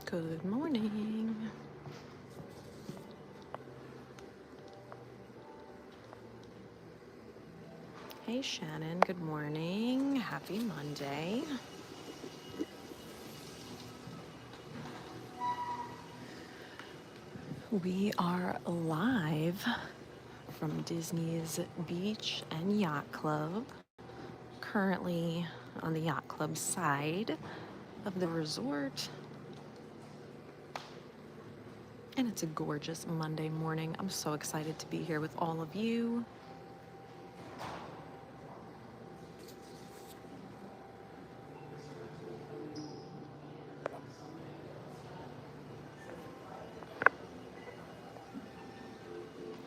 Good morning. Hey Shannon, good morning. Happy Monday. We are live from Disney's Beach and Yacht Club, currently on the Yacht Club side of the resort. And it's a gorgeous Monday morning. I'm so excited to be here with all of you.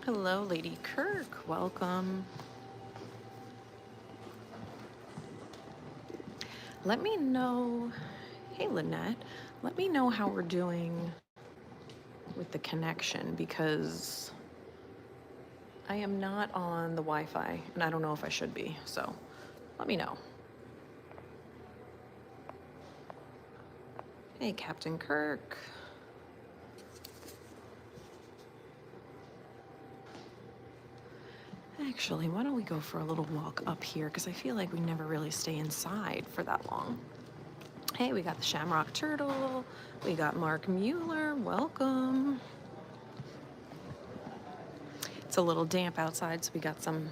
Hello, Lady Kirk. Welcome. Let me know, hey Lynette, let me know how we're doing with the connection because I am not on the Wi-Fi and I don't know if I should be, so let me know. Hey, Captain Kirk. Actually, why don't we go for a little walk up here because I feel like we never really stay inside for that long. Hey, we got the Shamrock Turtle. We got Mark Mueller. Welcome. It's a little damp outside, so we got some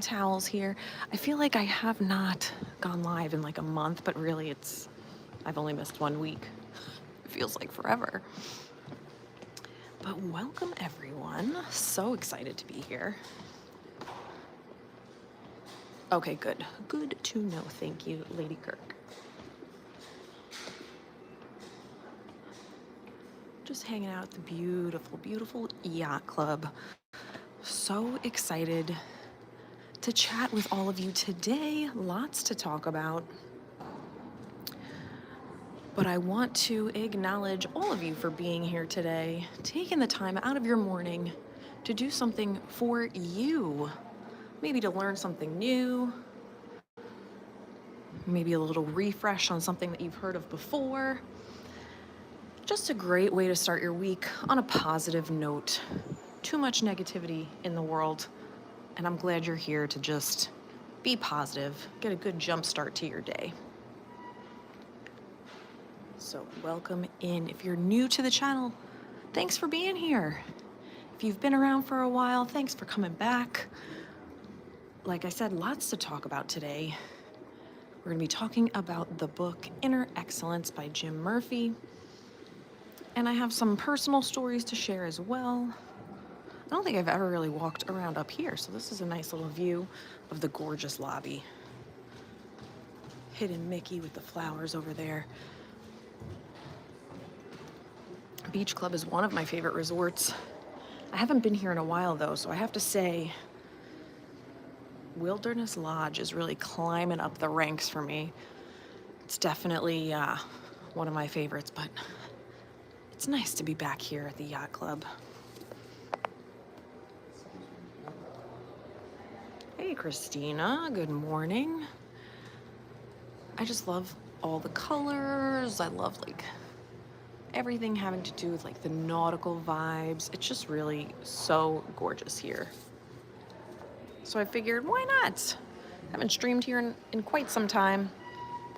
towels here. I feel like I have not gone live in like a month, but really I've only missed 1 week. It feels like forever. But welcome everyone. So excited to be here. Okay, good. Good to know. Thank you, Lady Kirk. Just hanging out at the beautiful, beautiful Yacht Club. So excited to chat with all of you today. Lots to talk about. But I want to acknowledge all of you for being here today, taking the time out of your morning to do something for you. Maybe to learn something new, maybe a little refresh on something that you've heard of before. Just a great way to start your week on a positive note. Too much negativity in the world, and I'm glad you're here to just be positive, get a good jump start to your day. So welcome in. If you're new to the channel, thanks for being here. If you've been around for a while, thanks for coming back. Like I said, lots to talk about today. We're going to be talking about the book Inner Excellence by Jim Murphy. And I have some personal stories to share as well. I don't think I've ever really walked around up here, so this is a nice little view of the gorgeous lobby. Hidden Mickey with the flowers over there. Beach Club is one of my favorite resorts. I haven't been here in a while though, so I have to say Wilderness Lodge is really climbing up the ranks for me. It's definitely one of my favorites, but it's nice to be back here at the Yacht Club. Hey, Christina, good morning. I just love all the colors. I love like everything having to do with like the nautical vibes. It's just really so gorgeous here. So I figured, why not? Haven't streamed here in quite some time.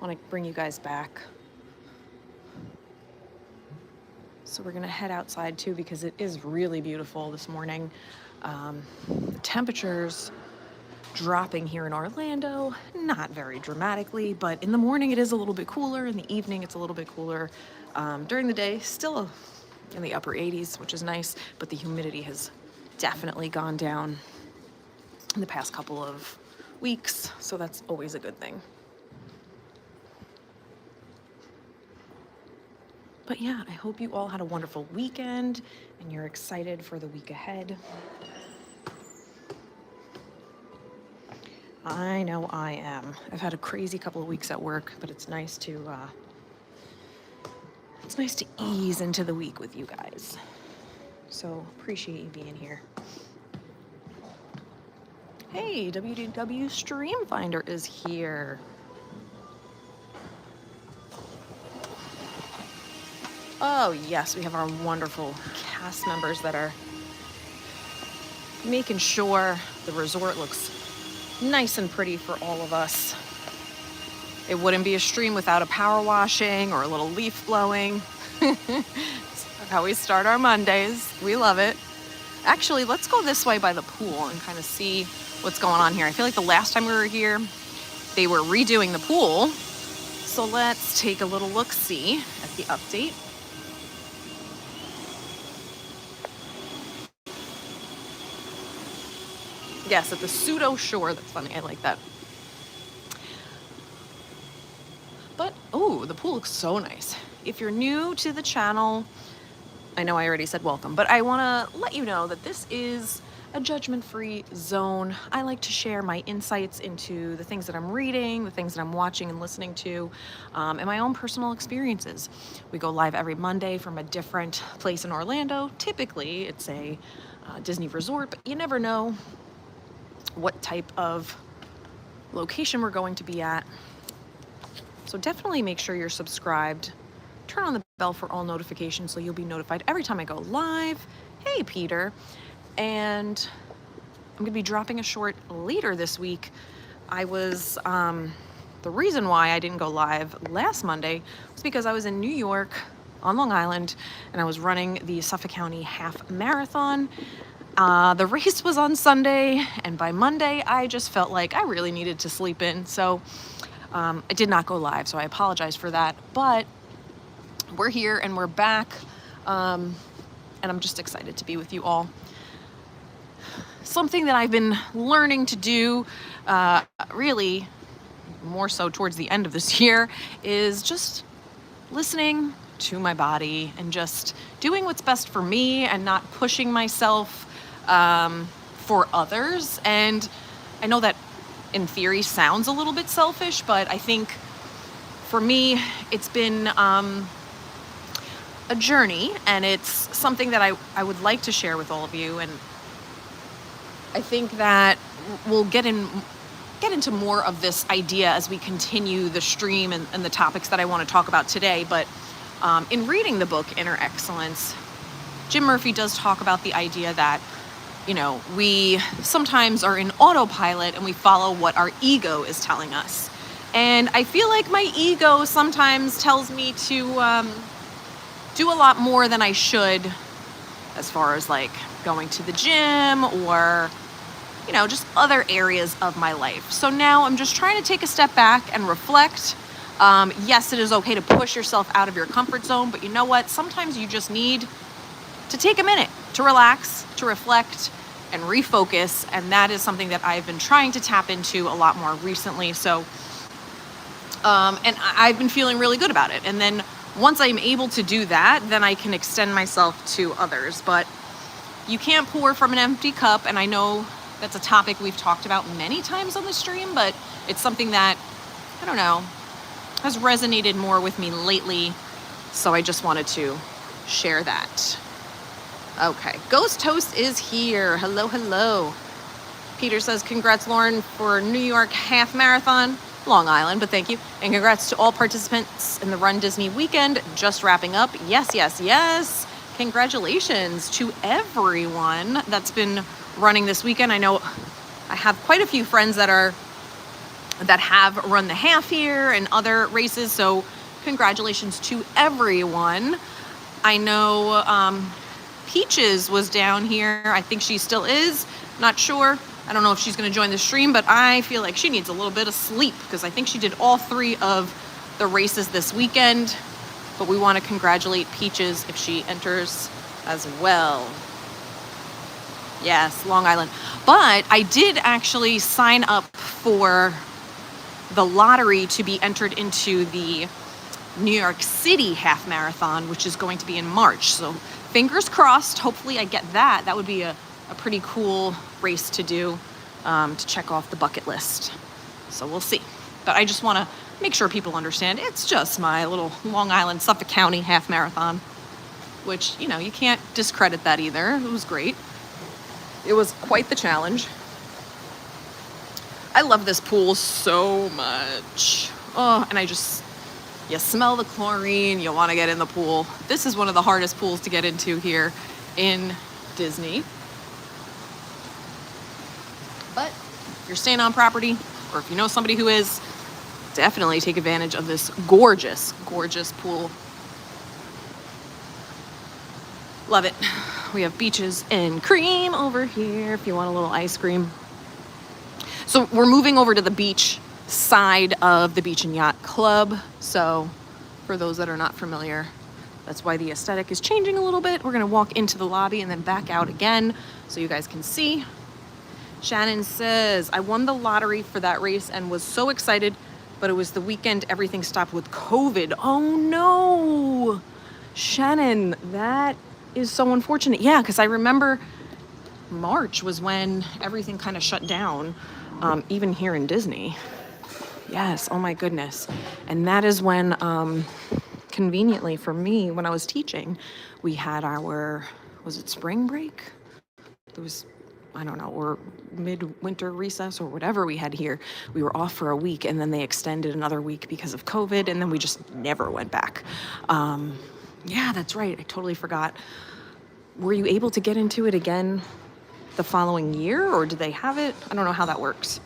Want to bring you guys back. So we're gonna head outside too because it is really beautiful this morning. The temperatures dropping here in Orlando, not very dramatically, but in the morning it is a little bit cooler. In the evening it's a little bit cooler. During the day, still in the upper 80s, which is nice, but the humidity has definitely gone down in the past couple of weeks, so that's always a good thing. But yeah, I hope you all had a wonderful weekend and you're excited for the week ahead. I know I am. I've had a crazy couple of weeks at work, but it's nice to ease into the week with you guys. So appreciate you being here. Hey, WDW Stream Finder is here. Oh yes, we have our wonderful cast members that are making sure the resort looks nice and pretty for all of us. It wouldn't be a stream without a power washing or a little leaf blowing. It's how we start our Mondays. We love it. Actually, let's go this way by the pool and kind of see what's going on here. I feel like the last time we were here, they were redoing the pool. So let's take a little look-see at the update. Yes, at the pseudo shore. That's funny. I like that. But, oh, the pool looks so nice. If you're new to the channel, I know I already said welcome, but I want to let you know that this is a judgment-free zone. I like to share my insights into the things that I'm reading, the things that I'm watching and listening to, and my own personal experiences. We go live every Monday from a different place in Orlando. Typically, it's a Disney resort, but you never know what type of location we're going to be at. So definitely make sure you're subscribed. Turn on the bell for all notifications so you'll be notified every time I go live. Hey, Peter. And I'm going to be dropping a short later this week. I was, the reason why I didn't go live last Monday was because I was in New York on Long Island and I was running the Suffolk County Half Marathon. The race was on Sunday, and by Monday, I just felt like I really needed to sleep in. So I did not go live, so I apologize for that. But we're here and we're back, and I'm just excited to be with you all. Something that I've been learning to do, really more so towards the end of this year, is just listening to my body and just doing what's best for me and not pushing myself for others. And I know that in theory sounds a little bit selfish, but I think for me it's been a journey, and it's something that I would like to share with all of you. And I think that we'll get into more of this idea as we continue the stream and the topics that I want to talk about today. But in reading the book Inner Excellence, Jim Murphy does talk about the idea that, you know, we sometimes are in autopilot and we follow what our ego is telling us. And I feel like my ego sometimes tells me to do a lot more than I should, as far as like going to the gym or, you know, just other areas of my life. So now I'm just trying to take a step back and reflect. Yes, it is okay to push yourself out of your comfort zone, but you know what? Sometimes you just need to take a minute to relax, to reflect, and refocus. And that is something that I've been trying to tap into a lot more recently. So, and I've been feeling really good about it. And then once I'm able to do that, then I can extend myself to others. But you can't pour from an empty cup. And I know that's a topic we've talked about many times on the stream, but it's something that, I don't know, has resonated more with me lately. So I just wanted to share that. Okay, Ghost Toast is here. Hello, hello. Peter says, congrats, Lauren, for New York Half Marathon. Long Island, but thank you. And congrats to all participants in the Run Disney weekend. Just wrapping up. Yes, yes, yes. Congratulations to everyone that's been running this weekend. I know I have quite a few friends that have run the half here and other races. So congratulations to everyone. I know Peaches was down here. I think she still is. Not sure. I don't know if she's going to join the stream, but I feel like she needs a little bit of sleep because I think she did all 3 of the races this weekend. But we want to congratulate Peaches if she enters as well. Yes, Long Island. But I did actually sign up for the lottery to be entered into the New York City Half Marathon, which is going to be in March. So fingers crossed. Hopefully I get that. That would be a pretty cool race to do, to check off the bucket list. So we'll see. But I just want to make sure people understand it's just my little Long Island, Suffolk County Half Marathon, which, you know, you can't discredit that either. It was great. It was quite the challenge. I love this pool so much. Oh, and I just, You smell the chlorine, you want to get in the pool. This is one of the hardest pools to get into here in Disney. But if you're staying on property, or if you know somebody who is, definitely take advantage of this gorgeous, gorgeous pool. Love it. We have beaches and cream over here if you want a little ice cream. So we're moving over to the beach side of the Beach and Yacht Club. So for those that are not familiar, that's why the aesthetic is changing a little bit. We're gonna walk into the lobby and then back out again so you guys can see. Shannon says, I won the lottery for that race and was so excited, but it was the weekend everything stopped with COVID. Oh no, Shannon, that is so unfortunate. Yeah, because I remember March was when everything kind of shut down, even here in Disney. Yes, oh my goodness. And that is when, conveniently for me, when I was teaching, we had our, was it spring break? It was, I don't know, or mid-winter recess or whatever we had here. We were off for a week and then they extended another week because of COVID and then we just never went back. Yeah, that's right. I totally forgot. Were you able to get into it again the following year or did they have it? I don't know how that works.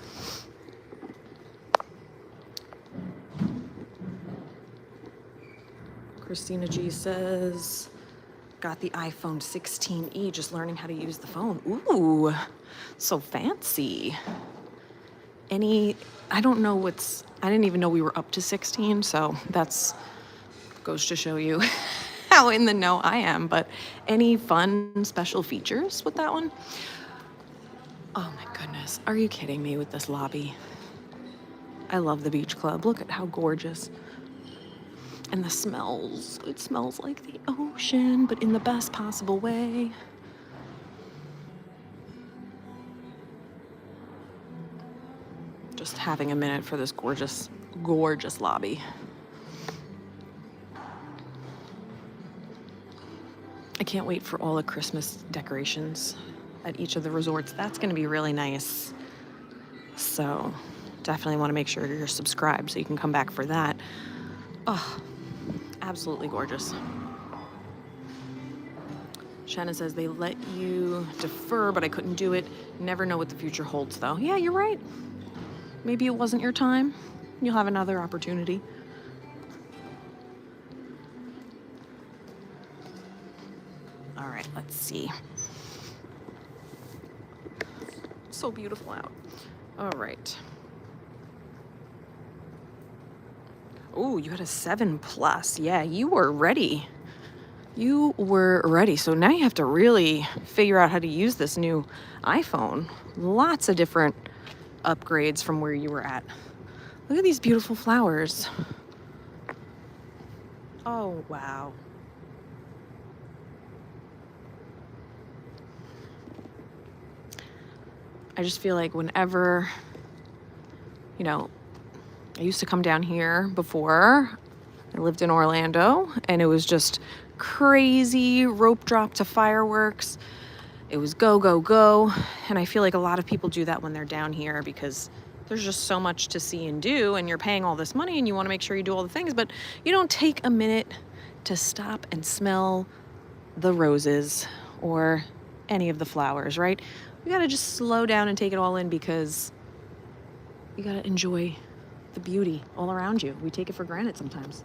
Christina G says, got the iPhone 16e, just learning how to use the phone. Ooh, so fancy. I don't know I didn't even know we were up to 16, so that's goes to show you how in the know I am, but any fun special features with that one? Oh my goodness, are you kidding me with this lobby? I love the beach club. Look at how gorgeous. And the smells, it smells like the ocean, but in the best possible way. Just having a minute for this gorgeous, gorgeous lobby. I can't wait for all the Christmas decorations at each of the resorts. That's going to be really nice. So definitely want to make sure you're subscribed so you can come back for that. Oh, absolutely gorgeous. Shannon says they let you defer, but I couldn't do it. Never know what the future holds, though. Yeah, you're right. Maybe it wasn't your time. You'll have another opportunity. All right, let's see. So beautiful out. All right. Oh, you had a 7+. Yeah, you were ready. You were ready. So now you have to really figure out how to use this new iPhone. Lots of different upgrades from where you were at. Look at these beautiful flowers. Oh, wow. I just feel like whenever, I used to come down here before. I lived in Orlando, and it was just crazy rope drop to fireworks. It was go, go, go. And I feel like a lot of people do that when they're down here because there's just so much to see and do, and you're paying all this money and you want to make sure you do all the things, but you don't take a minute to stop and smell the roses or any of the flowers, right? We got to just slow down and take it all in because you got to enjoy the beauty all around you. We take it for granted sometimes.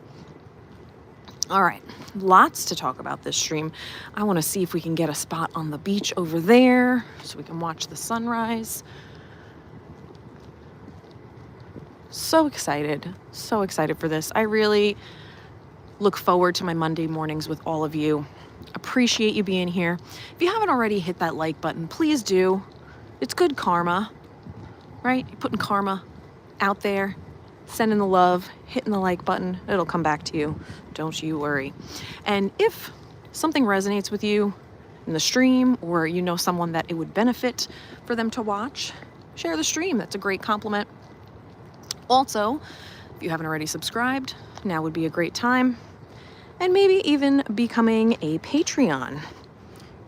All right, lots to talk about this stream. I want to see if we can get a spot on the beach over there so we can watch the sunrise. So excited for this. I really look forward to my Monday mornings with all of you. Appreciate you being here. If you haven't already hit that like button, please do. It's good karma, right? You're putting karma out there, sending the love, hitting the like button. It'll come back to you. Don't you worry. And if something resonates with you in the stream or you know someone that it would benefit for them to watch, share the stream. That's a great compliment. Also, if you haven't already subscribed, now would be a great time. And maybe even becoming a Patreon.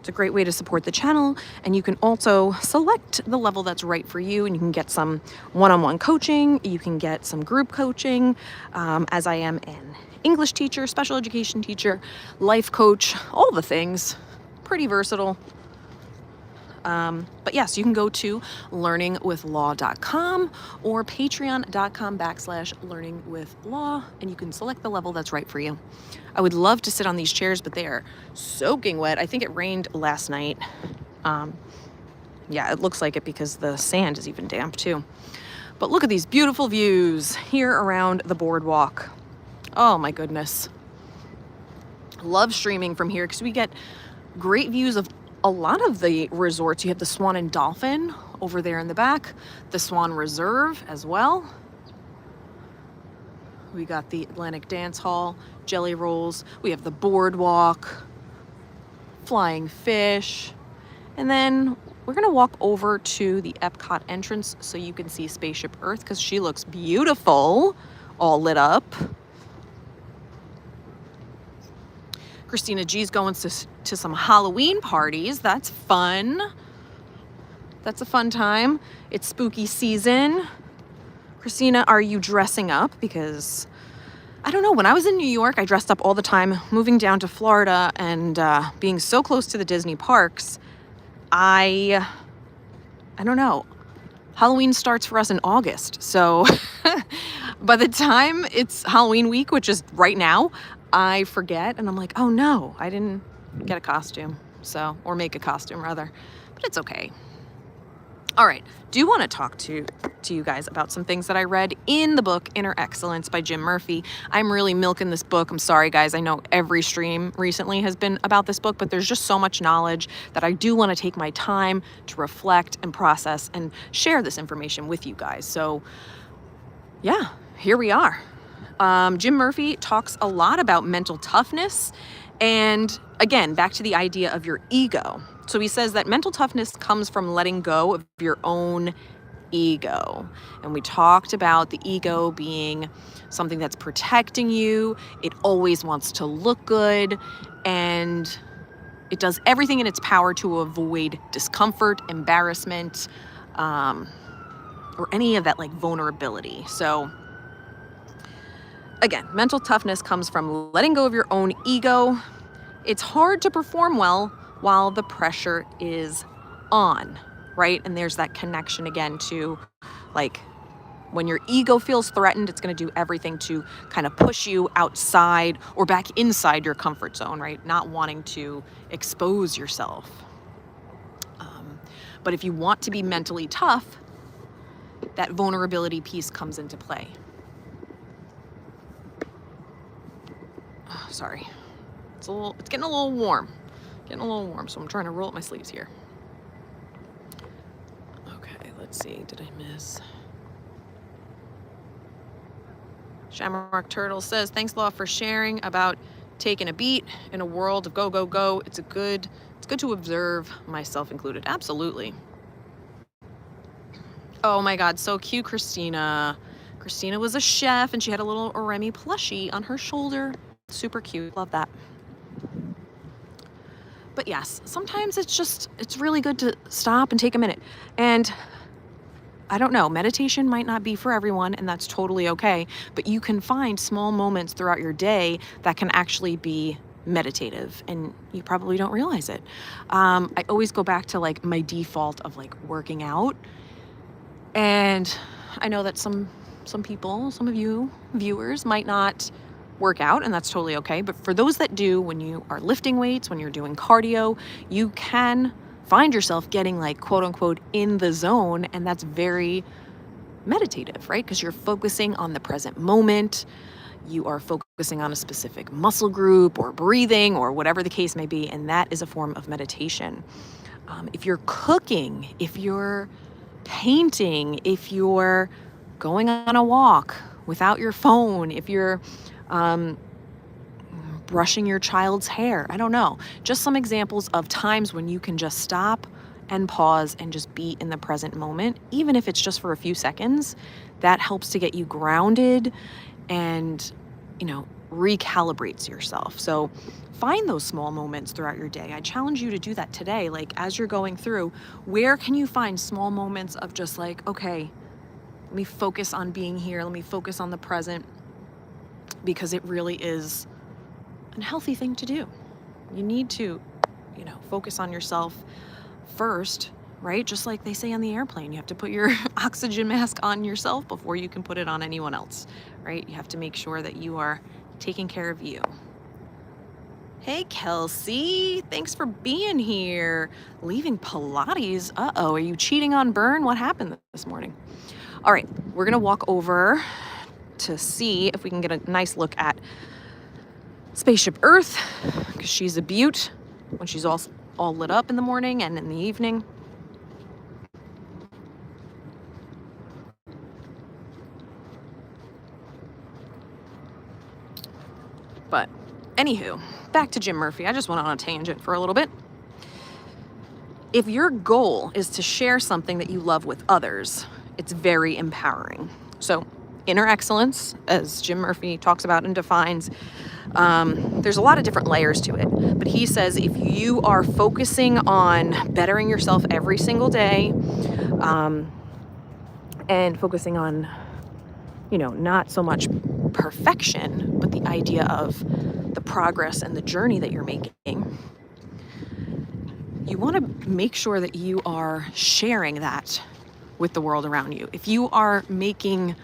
It's a great way to support the channel, and you can also select the level that's right for you, and you can get some one-on-one coaching, you can get some group coaching, as I am an English teacher, special education teacher, life coach, all the things. Pretty versatile. But yes, you can go to learningwithlaw.com or patreon.com/learningwithlaw, and you can select the level that's right for you. I would love to sit on these chairs, but they are soaking wet. I think it rained last night. Yeah, it looks like it because the sand is even damp too. But look at these beautiful views here around the boardwalk. Oh my goodness. Love streaming from here because we get great views of a lot of the resorts. You have the Swan and Dolphin over there in the back, the Swan Reserve as well. We got the Atlantic Dance Hall, Jelly Rolls. We have the boardwalk, Flying Fish. And then we're gonna walk over to the Epcot entrance so you can see Spaceship Earth because she looks beautiful, all lit up. Christina G's going to some Halloween parties. That's fun. That's a fun time. It's spooky season. Christina, are you dressing up? Because I don't know, when I was in New York, I dressed up all the time. Moving down to Florida and being so close to the Disney parks, I don't know. Halloween starts for us in August. So by the time it's Halloween week, which is right now, I forget and I'm like, oh no, I didn't get a costume. So, or make a costume rather, but it's okay. All right, do want to talk to you guys about some things that I read in the book Inner Excellence by Jim Murphy. I'm really milking this book. I'm sorry guys, I know every stream recently has been about this book, but there's just so much knowledge that I do want to take my time to reflect and process and share this information with you guys. So yeah, here we are. Jim Murphy talks a lot about mental toughness, and again, back to the idea of your ego. So he says that mental toughness comes from letting go of your own ego. And we talked about the ego being something that's protecting you. It always wants to look good, and it does everything in its power to avoid discomfort, embarrassment, or any of that like vulnerability. So again, mental toughness comes from letting go of your own ego. It's hard to perform well while the pressure is on, right? And there's that connection again to like when your ego feels threatened, it's going to do everything to kind of push you outside or back inside your comfort zone, right? Not wanting to expose yourself. But if you want to be mentally tough, that vulnerability piece comes into play. Oh, sorry. It's getting a little warm. So I'm trying to roll up my sleeves here. Okay, let's see. Did I miss? Shamrock Turtle says, thanks Law for sharing about taking a beat in a world of go, go, go. It's good to observe, myself included. Absolutely. Oh my God, so cute, Christina. Christina was a chef and she had a little Remy plushie on her shoulder. Super cute, love that. But yes, sometimes it's really good to stop and take a minute. And I don't know, meditation might not be for everyone, and that's totally okay, but you can find small moments throughout your day that can actually be meditative, and you probably don't realize it. I always go back to like my default of like working out, and I know that some people, some of you viewers might not work out, and that's totally okay. But for those that do, when you are lifting weights, when you're doing cardio, you can find yourself getting like quote unquote in the zone, and that's very meditative, right? Because you're focusing on the present moment. You are focusing on a specific muscle group or breathing or whatever the case may be, and that is a form of meditation. If you're cooking, if you're painting, if you're going on a walk without your phone, if you're brushing your child's hair, I don't know, just some examples of times when you can just stop and pause and just be in the present moment, even if it's just for a few seconds. That helps to get you grounded and, recalibrates yourself. So find those small moments throughout your day. I challenge you to do that today. Like as you're going through, where can you find small moments of just like, okay, let me focus on being here. Let me focus on the present, because it really is a healthy thing to do. You need to, focus on yourself first, right? Just like they say on the airplane, you have to put your oxygen mask on yourself before you can put it on anyone else, right? You have to make sure that you are taking care of you. Hey, Kelsey, thanks for being here. Leaving Pilates. Uh-oh, are you cheating on Bern? What happened this morning? All right, we're gonna walk over to see if we can get a nice look at Spaceship Earth, because she's a beaut when she's all lit up in the morning and in the evening. But anywho, back to Jim Murphy. I just went on a tangent for a little bit. If your goal is to share something that you love with others, it's very empowering. So inner excellence, as Jim Murphy talks about and defines, there's a lot of different layers to it. But he says if you are focusing on bettering yourself every single day, and focusing on, not so much perfection, but the idea of the progress and the journey that you're making, you want to make sure that you are sharing that with the world around you. If you are making,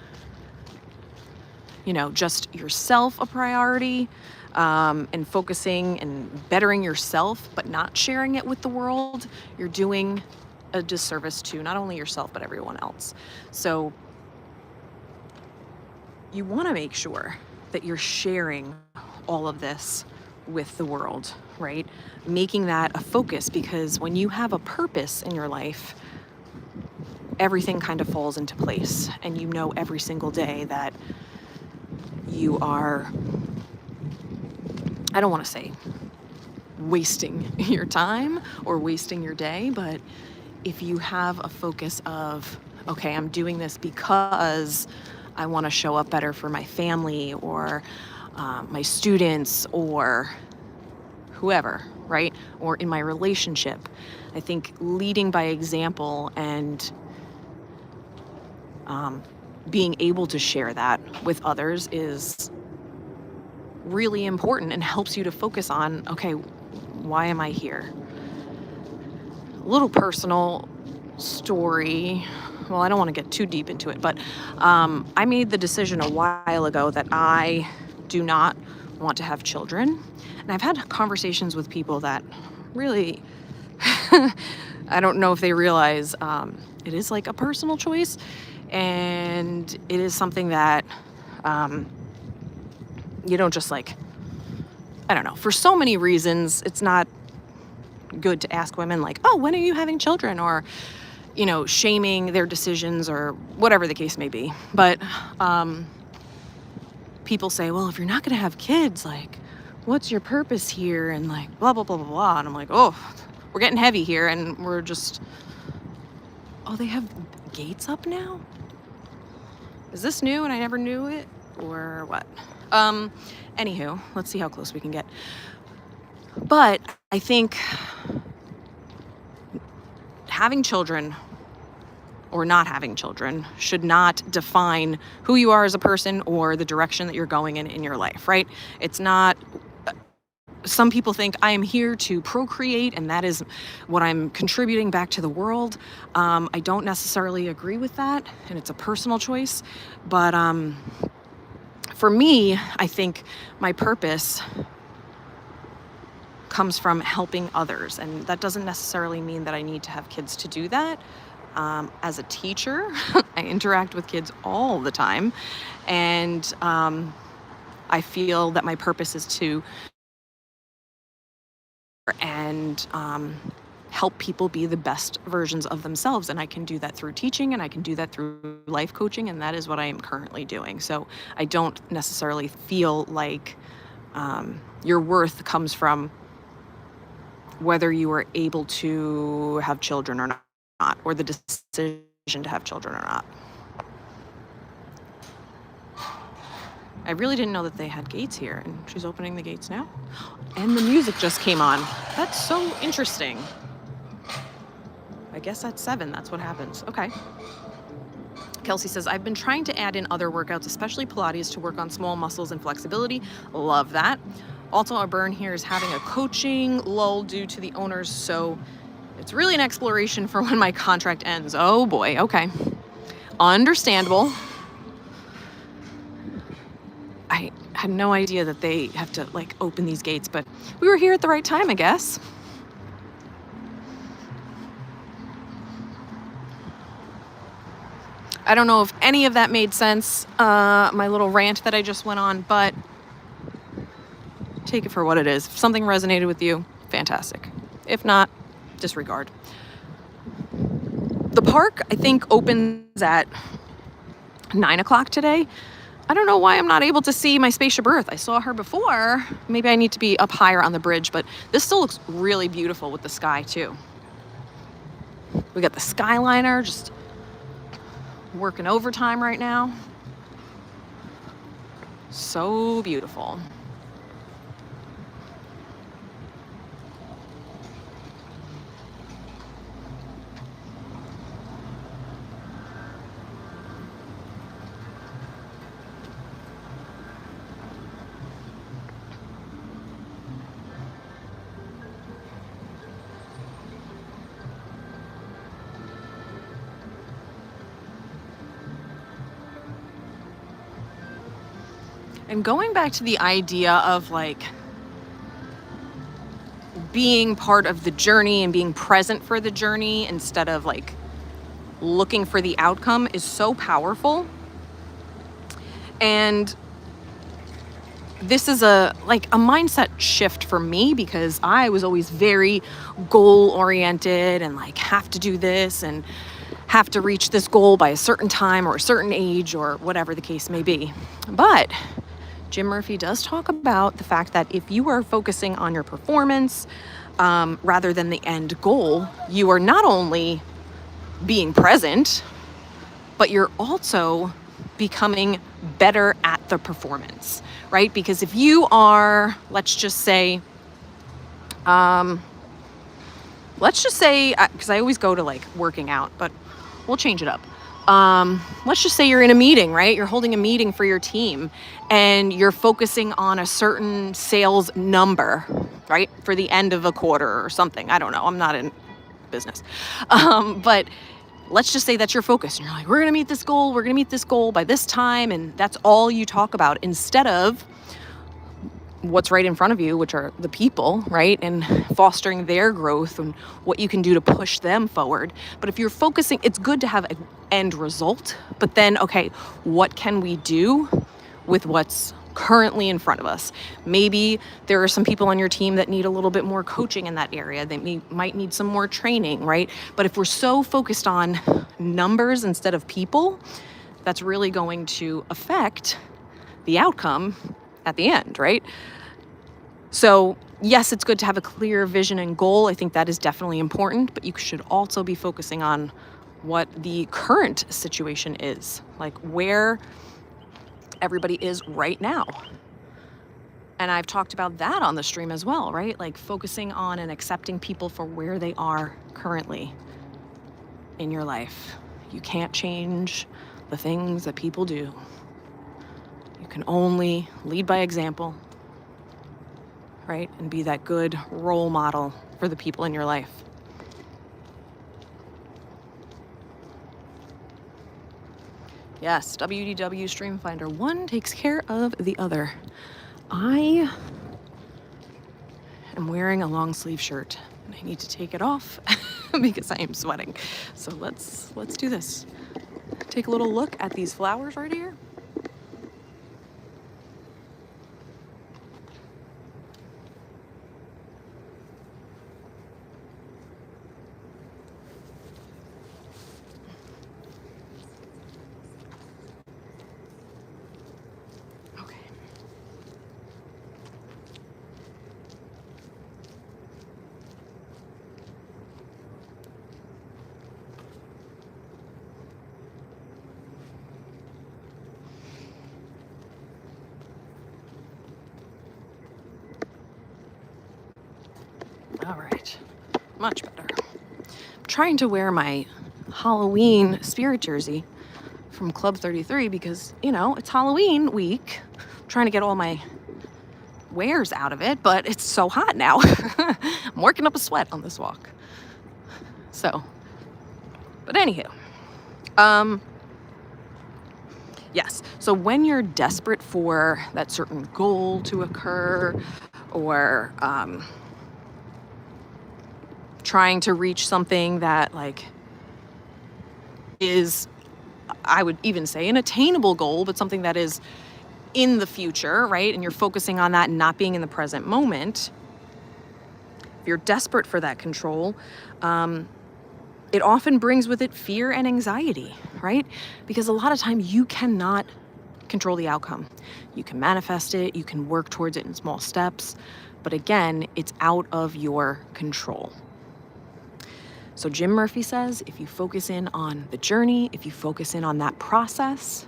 just yourself a priority, and focusing and bettering yourself, but not sharing it with the world, you're doing a disservice to not only yourself, but everyone else. So you want to make sure that you're sharing all of this with the world, right? Making that a focus, because when you have a purpose in your life, everything kind of falls into place, and every single day that you are, I don't want to say wasting your time or wasting your day, but if you have a focus of, okay, I'm doing this because I want to show up better for my family or my students or whoever, right? Or in my relationship. I think leading by example and being able to share that with others is really important and helps you to focus on, okay, why am I here? A little personal story. Well, I don't want to get too deep into it, but I made the decision a while ago that I do not want to have children. And I've had conversations with people that really, I don't know if they realize it is like a personal choice. And it is something that you don't just like, I don't know, for so many reasons, it's not good to ask women like, oh, when are you having children? Or, shaming their decisions or whatever the case may be. But people say, well, if you're not going to have kids, like, what's your purpose here? And like, blah, blah, blah, blah, blah. And I'm like, oh, we're getting heavy here. And we're just, oh, they have gates up now? Is this new and I never knew it? Or what? Anywho, let's see how close we can get. But I think having children or not having children should not define who you are as a person or the direction that you're going in your life, right? It's not, some people think I am here to procreate and that is what I'm contributing back to the world. I don't necessarily agree with that, and it's a personal choice. But for me, I think my purpose comes from helping others, and that doesn't necessarily mean that I need to have kids to do that. As a teacher, I interact with kids all the time, and I feel that my purpose is to help people be the best versions of themselves, and I can do that through teaching, and I can do that through life coaching, and that is what I am currently doing. So I don't necessarily feel like your worth comes from whether you are able to have children or not, or the decision to have children or not. I really didn't know that they had gates here, and she's opening the gates now. And the music just came on. That's so interesting. I guess at 7, that's what happens. Okay. Kelsey says, I've been trying to add in other workouts, especially Pilates, to work on small muscles and flexibility. Love that. Also, our burn here is having a coaching lull due to the owners, so it's really an exploration for when my contract ends. Oh boy, okay. Understandable. I had no idea that they have to like open these gates, but we were here at the right time, I guess. I don't know if any of that made sense, my little rant that I just went on, but take it for what it is. If something resonated with you, fantastic. If not, disregard. The park, I think, opens at 9 o'clock today. I don't know why I'm not able to see my spaceship Earth. I saw her before. Maybe I need to be up higher on the bridge, but this still looks really beautiful with the sky too. We got the Skyliner just working overtime right now. So beautiful. And going back to the idea of like being part of the journey and being present for the journey instead of like looking for the outcome is so powerful. And this is a mindset shift for me, because I was always very goal oriented and like have to do this and have to reach this goal by a certain time or a certain age or whatever the case may be. But Jim Murphy does talk about the fact that if you are focusing on your performance rather than the end goal, you are not only being present, but you're also becoming better at the performance, right? Because if you are, let's just say, because I always go to like working out, but we'll change it up. Let's just say you're in a meeting, right? You're holding a meeting for your team and you're focusing on a certain sales number, right? For the end of a quarter or something. I don't know. I'm not in business. But let's just say that's your focus. And you're like, we're going to meet this goal. We're going to meet this goal by this time. And that's all you talk about instead of what's right in front of you, which are the people, right? And fostering their growth and what you can do to push them forward. But if you're focusing, it's good to have an end result, but then, okay, what can we do with what's currently in front of us? Maybe there are some people on your team that need a little bit more coaching in that area. They might need some more training, right? But if we're so focused on numbers instead of people, that's really going to affect the outcome at the end, right? So yes, it's good to have a clear vision and goal. I think that is definitely important, but you should also be focusing on what the current situation is, like where everybody is right now. And I've talked about that on the stream as well, right? Like focusing on and accepting people for where they are currently in your life. You can't change the things that people do. You can only lead by example, right? And be that good role model for the people in your life. Yes, WDW Stream Finder. One takes care of the other. I am wearing a long sleeve shirt and I need to take it off because I am sweating. So let's do this. Take a little look at these flowers right here. All right. Much better. I'm trying to wear my Halloween spirit jersey from Club 33 because, you know, it's Halloween week. I'm trying to get all my wares out of it, but it's so hot now. I'm working up a sweat on this walk. So, but anywho, yes. So when you're desperate for that certain goal to occur, or trying to reach something that like is, I would even say, an attainable goal, but something that is in the future, right? And you're focusing on that and not being in the present moment. If you're desperate for that control, it often brings with it fear and anxiety, right? Because a lot of time you cannot control the outcome. You can manifest it, you can work towards it in small steps, but again, it's out of your control. So Jim Murphy says, if you focus in on the journey, if you focus in on that process,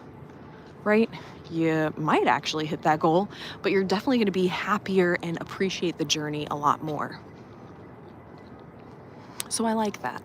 right, you might actually hit that goal, but you're definitely going to be happier and appreciate the journey a lot more. So I like that.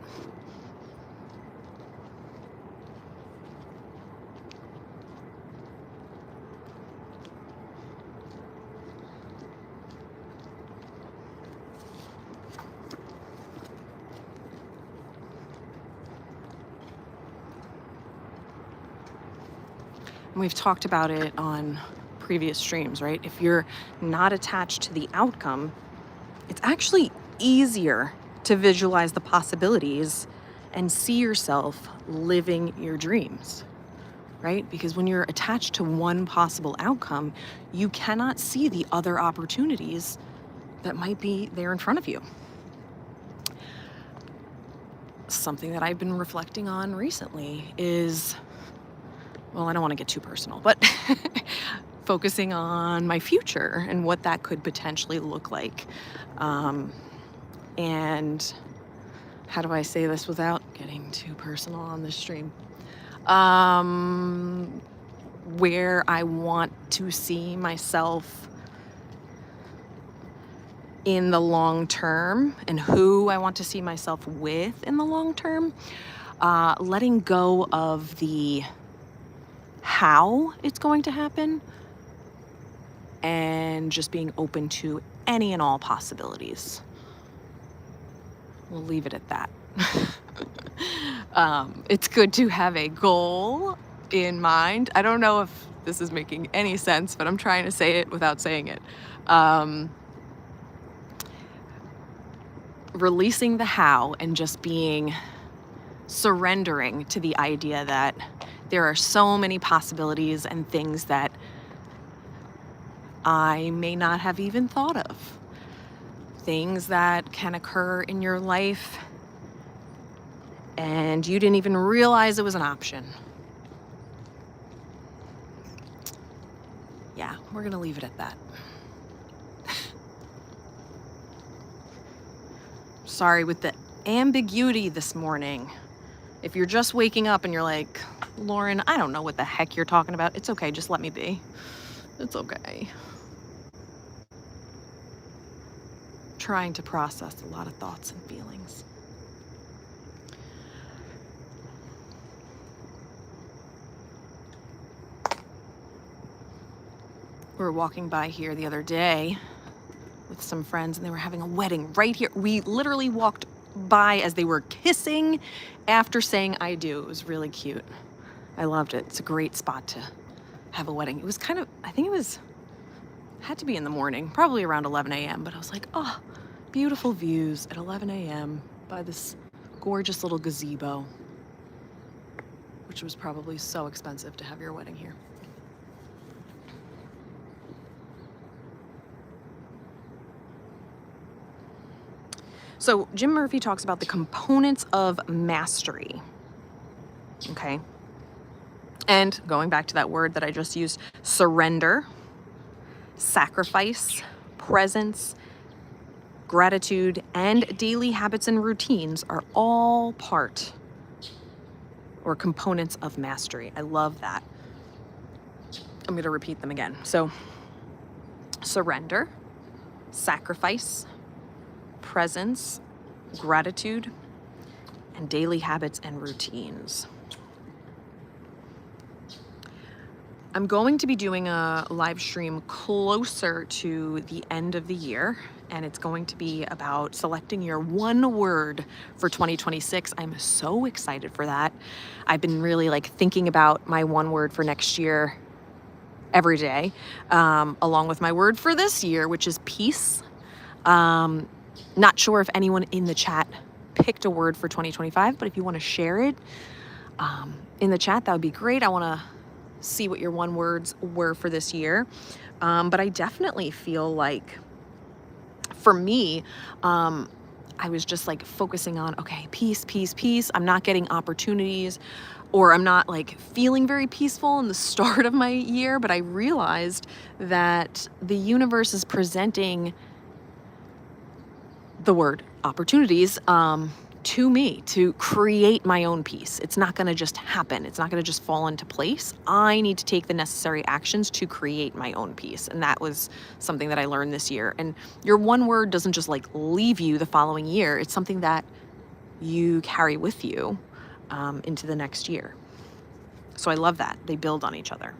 And we've talked about it on previous streams, right? If you're not attached to the outcome, it's actually easier to visualize the possibilities and see yourself living your dreams, right? Because when you're attached to one possible outcome, you cannot see the other opportunities that might be there in front of you. Something that I've been reflecting on recently is, well, I don't want to get too personal, but focusing on my future and what that could potentially look like. And how do I say this without getting too personal on this stream? Where I want to see myself in the long term and who I want to see myself with in the long term. Letting go of the how it's going to happen and just being open to any and all possibilities. We'll leave it at that. It's good to have a goal in mind. I don't know if this is making any sense, but I'm trying to say it without saying it. Releasing the how and just surrendering to the idea that there are so many possibilities and things that I may not have even thought of. Things that can occur in your life and you didn't even realize it was an option. Yeah, we're gonna leave it at that. Sorry with the ambiguity this morning. If you're just waking up and you're like, Lauren, I don't know what the heck you're talking about, it's okay, just let me be. It's okay. Trying to process a lot of thoughts and feelings. We were walking by here the other day with some friends and they were having a wedding right here. We literally walked by as they were kissing after saying I do. It was really cute. I loved it. It's a great spot to have a wedding. It was kind of, I think it had to be in the morning, probably around 11 a.m. But I was like, oh, beautiful views at 11 a.m. by this gorgeous little gazebo, which was probably so expensive to have your wedding here. So Jim Murphy talks about the components of mastery, okay? And going back to that word that I just used, surrender, sacrifice, presence, gratitude, and daily habits and routines are all part or components of mastery. I love that. I'm going to repeat them again. So surrender, sacrifice, presence, gratitude, and daily habits and routines. I'm going to be doing a live stream closer to the end of the year, and it's going to be about selecting your one word for 2026. I'm so excited for that. I've been really like thinking about my one word for next year every day, along with my word for this year, which is peace. Not sure if anyone in the chat picked a word for 2025, but if you want to share it in the chat, that would be great. I want to see what your one words were for this year. But I definitely feel like for me, I was just like focusing on, okay, peace, peace, peace. I'm not getting opportunities, or I'm not like feeling very peaceful in the start of my year, but I realized that the universe is presenting the word opportunities to me to create my own peace. It's not going to just happen. It's not going to just fall into place. I need to take the necessary actions to create my own peace. And that was something that I learned this year. And your one word doesn't just like leave you the following year. It's something that you carry with you into the next year. So I love that. They build on each other.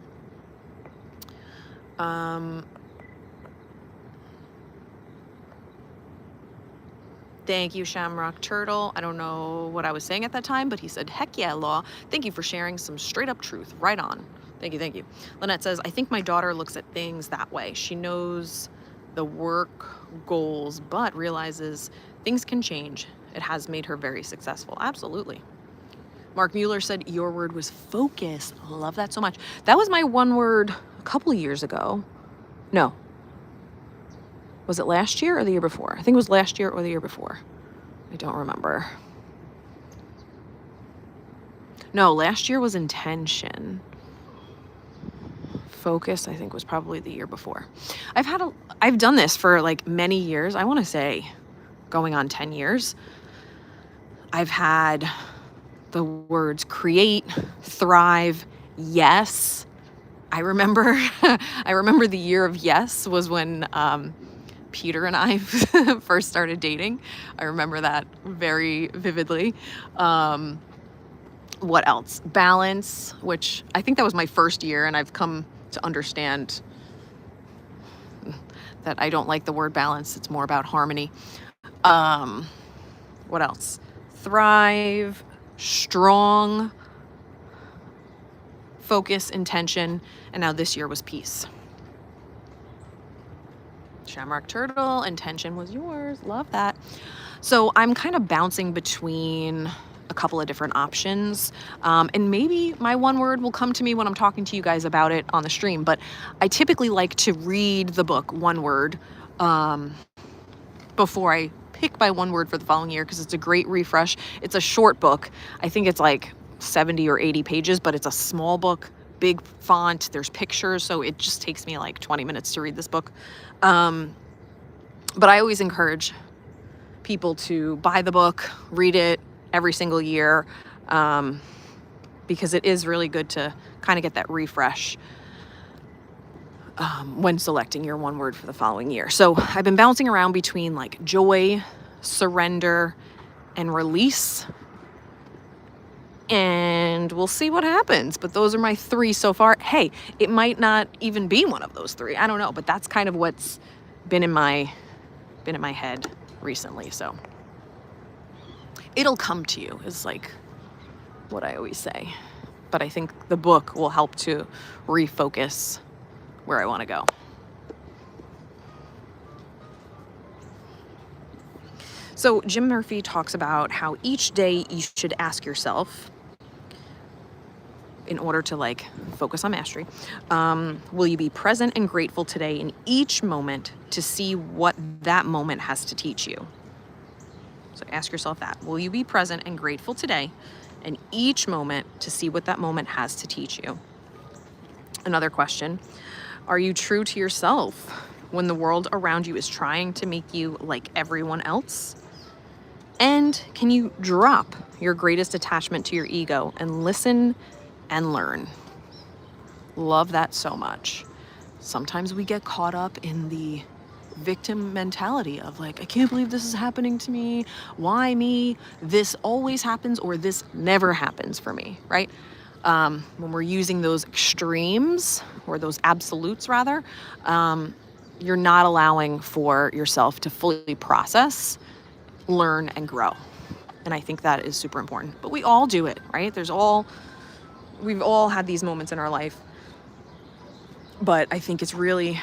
Thank you, Shamrock Turtle. I don't know what I was saying at that time, but he said, heck yeah, Law. Thank you for sharing some straight up truth. Right on. Thank you, thank you. Lynette says, I think my daughter looks at things that way. She knows the work goals, but realizes things can change. It has made her very successful. Absolutely. Mark Mueller said, your word was focus. Love that so much. That was my one word a couple of years ago. No. Was it last year or the year before? I think it was last year or the year before. I don't remember. No, last year was intention. Focus, I think, was probably the year before. I've done this for like many years. I want to say going on 10 years. I've had the words create, thrive, yes. I remember the year of yes was when Peter and I first started dating. I remember that very vividly. What else? Balance, which I think that was my first year, and I've come to understand that I don't like the word balance. It's more about harmony. What else? Thrive, strong, focus, intention, and now this year was peace. Shamrock Turtle, intention was yours. Love that. So I'm kind of bouncing between a couple of different options. And maybe my one word will come to me when I'm talking to you guys about it on the stream. But I typically like to read the book one word before I pick my one word for the following year, because it's a great refresh. It's a short book. I think it's like 70 or 80 pages, but it's a small book, big font. There's pictures. So it just takes me like 20 minutes to read this book. But I always encourage people to buy the book, read it every single year, because it is really good to kind of get that refresh when selecting your one word for the following year. So I've been bouncing around between like joy, surrender, and release. And we'll see what happens. But those are my three so far. Hey, it might not even be one of those three. I don't know. But that's kind of what's been in my head recently. So it'll come to you is like what I always say. But I think the book will help to refocus where I want to go. So Jim Murphy talks about how each day you should ask yourself, in order to like focus on mastery, will you be present and grateful today in each moment to see what that moment has to teach you? So ask yourself that. Will you be present and grateful today in each moment to see what that moment has to teach you? Another question, are you true to yourself when the world around you is trying to make you like everyone else? And can you drop your greatest attachment to your ego and listen and learn? Love that so much. Sometimes we get caught up in the victim mentality of like, I can't believe this is happening to me. Why me? This always happens, or this never happens for me, right? When we're using those extremes, or those absolutes rather, you're not allowing for yourself to fully process, learn, and grow. And I think that is super important. But we all do it, right? We've all had these moments in our life. But I think it's really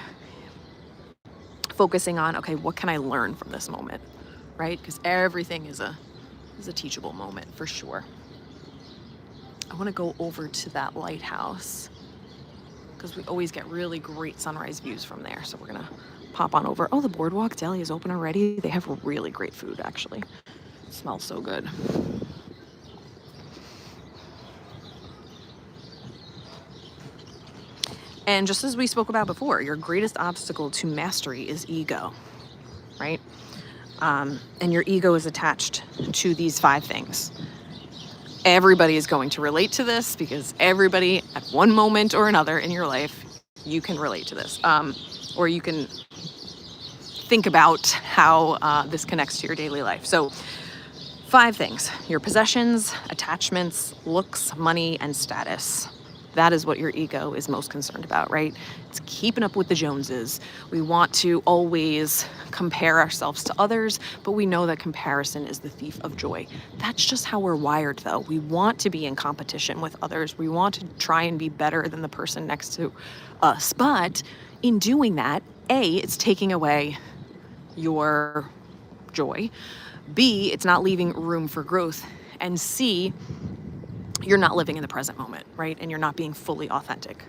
focusing on, okay, what can I learn from this moment, right? Because everything is a teachable moment for sure. I want to go over to that lighthouse because we always get really great sunrise views from there. So we're going to pop on over. Oh, the Boardwalk Deli is open already. They have really great food, actually. It smells so good. And just as we spoke about before, your greatest obstacle to mastery is ego, right? And your ego is attached to these 5 things. Everybody is going to relate to this because everybody at one moment or another in your life, you can relate to this. Or you can think about how this connects to your daily life. So 5 things: your possessions, attachments, looks, money, and status. That is what your ego is most concerned about, right? It's keeping up with the Joneses. We want to always compare ourselves to others, but we know that comparison is the thief of joy. That's just how we're wired, though. We want to be in competition with others. We want to try and be better than the person next to us. But in doing that, A, it's taking away your joy. B, it's not leaving room for growth. And C, you're not living in the present moment, right? And you're not being fully authentic.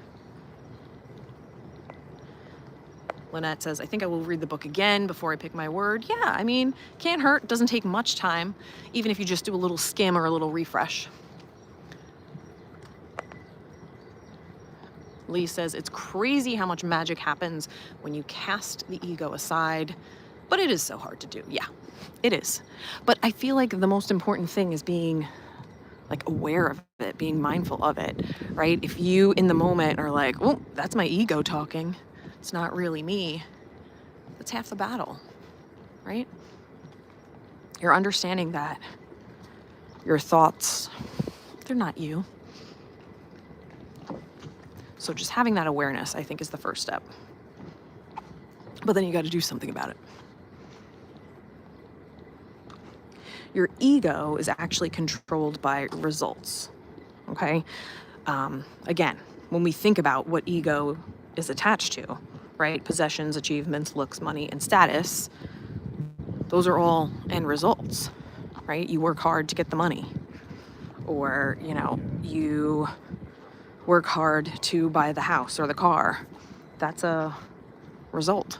Lynette says, I think I will read the book again before I pick my word. Yeah, I mean, can't hurt. Doesn't take much time, even if you just do a little skim or a little refresh. Lee says, it's crazy how much magic happens when you cast the ego aside, but it is so hard to do. Yeah, it is. But I feel like the most important thing is being like aware of it, being mindful of it, right? If you in the moment are like, oh, that's my ego talking, it's not really me, that's half the battle, right? You're understanding that your thoughts, they're not you. So just having that awareness, I think, is the first step. But then you got to do something about it. Your ego is actually controlled by results, okay? Again, when we think about what ego is attached to, right? Possessions, achievements, looks, money, and status, those are all end results, right? You work hard to get the money, or, you work hard to buy the house or the car. That's a result,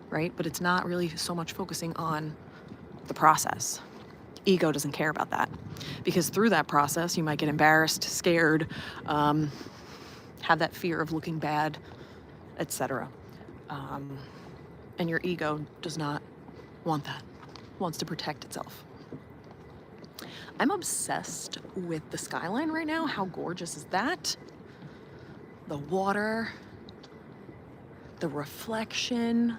right? But it's not really so much focusing on the process. Ego doesn't care about that, because through that process you might get embarrassed, scared, have that fear of looking bad, etc. And your ego does not want that. It wants to protect itself. I'm obsessed with the skyline right now. How gorgeous is that? The water, the reflection.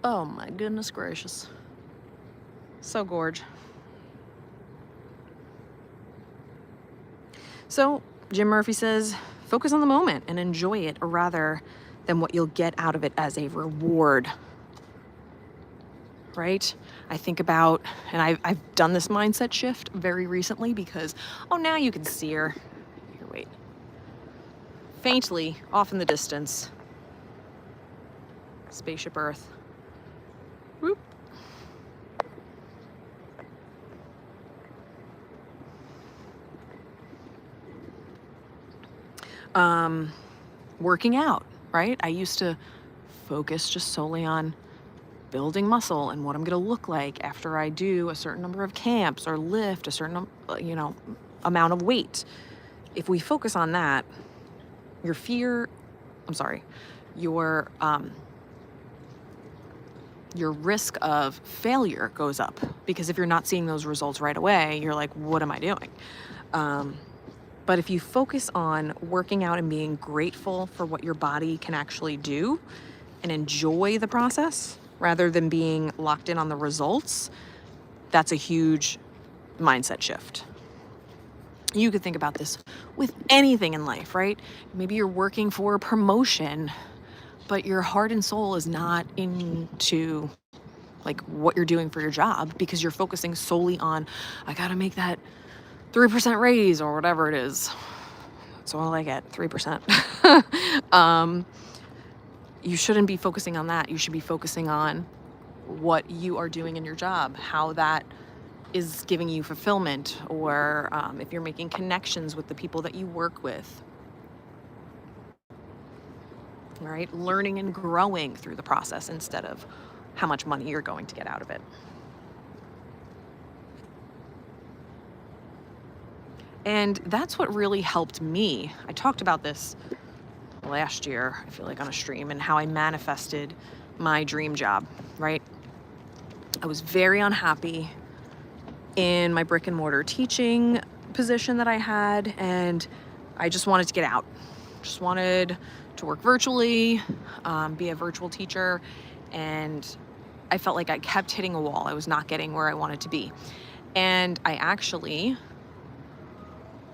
Oh my goodness gracious. So gorge. So Jim Murphy says, focus on the moment and enjoy it rather than what you'll get out of it as a reward, right? I think about, and I've done this mindset shift very recently because, oh, now you can see her. Here, wait. Faintly off in the distance. Spaceship Earth. Whoop. Working out, right? I used to focus just solely on building muscle and what I'm going to look like after I do a certain number of camps or lift a certain, amount of weight. If we focus on that, your risk of failure goes up, because if you're not seeing those results right away, you're like, what am I doing? But if you focus on working out and being grateful for what your body can actually do, and enjoy the process rather than being locked in on the results, that's a huge mindset shift. You could think about this with anything in life, right? Maybe you're working for a promotion, but your heart and soul is not into like what you're doing for your job because you're focusing solely on, I gotta make that 3% raise or whatever it is. That's all I get, 3%. You shouldn't be focusing on that. You should be focusing on what you are doing in your job, how that is giving you fulfillment, or if you're making connections with the people that you work with. All right, learning and growing through the process instead of how much money you're going to get out of it. And that's what really helped me. I talked about this last year, I feel like, on a stream, and how I manifested my dream job, right? I was very unhappy in my brick and mortar teaching position that I had, and I just wanted to get out. Just wanted to work virtually, be a virtual teacher, and I felt like I kept hitting a wall. I was not getting where I wanted to be. And I actually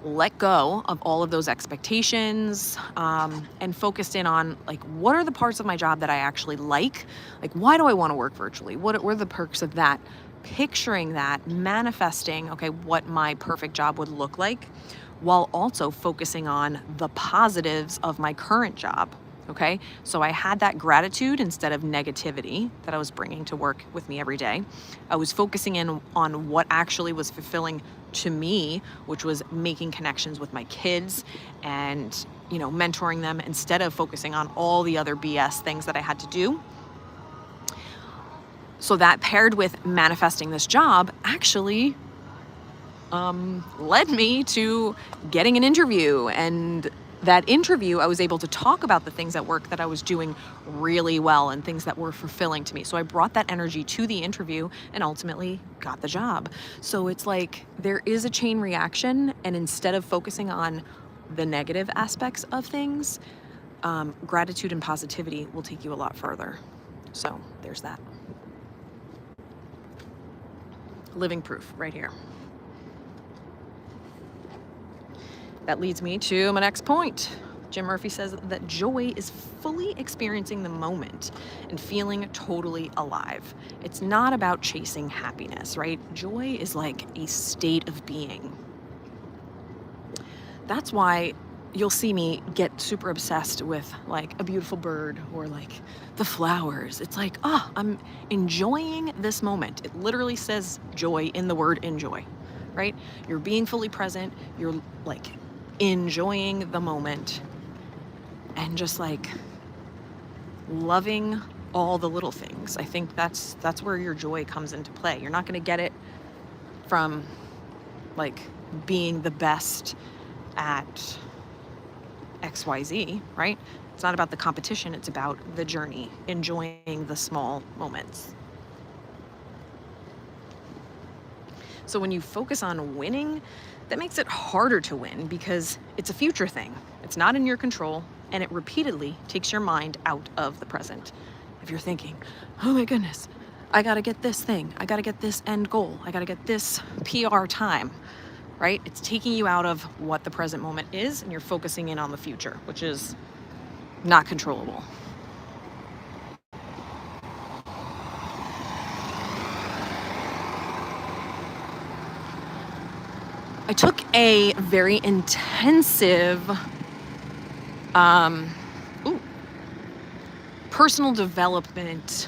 let go of all of those expectations, and focused in on like, what are the parts of my job that I actually like? Like, why do I want to work virtually? What are the perks of that? Picturing that, manifesting, okay, what my perfect job would look like, while also focusing on the positives of my current job. Okay, so I had that gratitude instead of negativity that I was bringing to work with me every day. I was focusing in on what actually was fulfilling to me, which was making connections with my kids and, you know, mentoring them instead of focusing on all the other BS things that I had to do. So that paired with manifesting this job actually led me to getting an interview, and that interview, I was able to talk about the things at work that I was doing really well and things that were fulfilling to me. So I brought that energy to the interview and ultimately got the job. So it's like there is a chain reaction, and instead of focusing on the negative aspects of things, gratitude and positivity will take you a lot further. So there's that. Living proof right here. That leads me to my next point. Jim Murphy says that joy is fully experiencing the moment and feeling totally alive. It's not about chasing happiness, right? Joy is like a state of being. That's why you'll see me get super obsessed with like a beautiful bird or like the flowers. It's like, I'm enjoying this moment. It literally says joy in the word enjoy, right? You're being fully present. You're like enjoying the moment and just like loving all the little things. I think that's where your joy comes into play. You're not going to get it from like being the best at XYZ, right? It's not about the competition. It's about the journey, enjoying the small moments. So when you focus on winning, that makes it harder to win because it's a future thing. It's not in your control, and it repeatedly takes your mind out of the present. If you're thinking, oh my goodness, I gotta get this thing, I gotta get this end goal, I gotta get this PR time, right? It's taking you out of what the present moment is, and you're focusing in on the future, which is not controllable. I took a very intensive personal development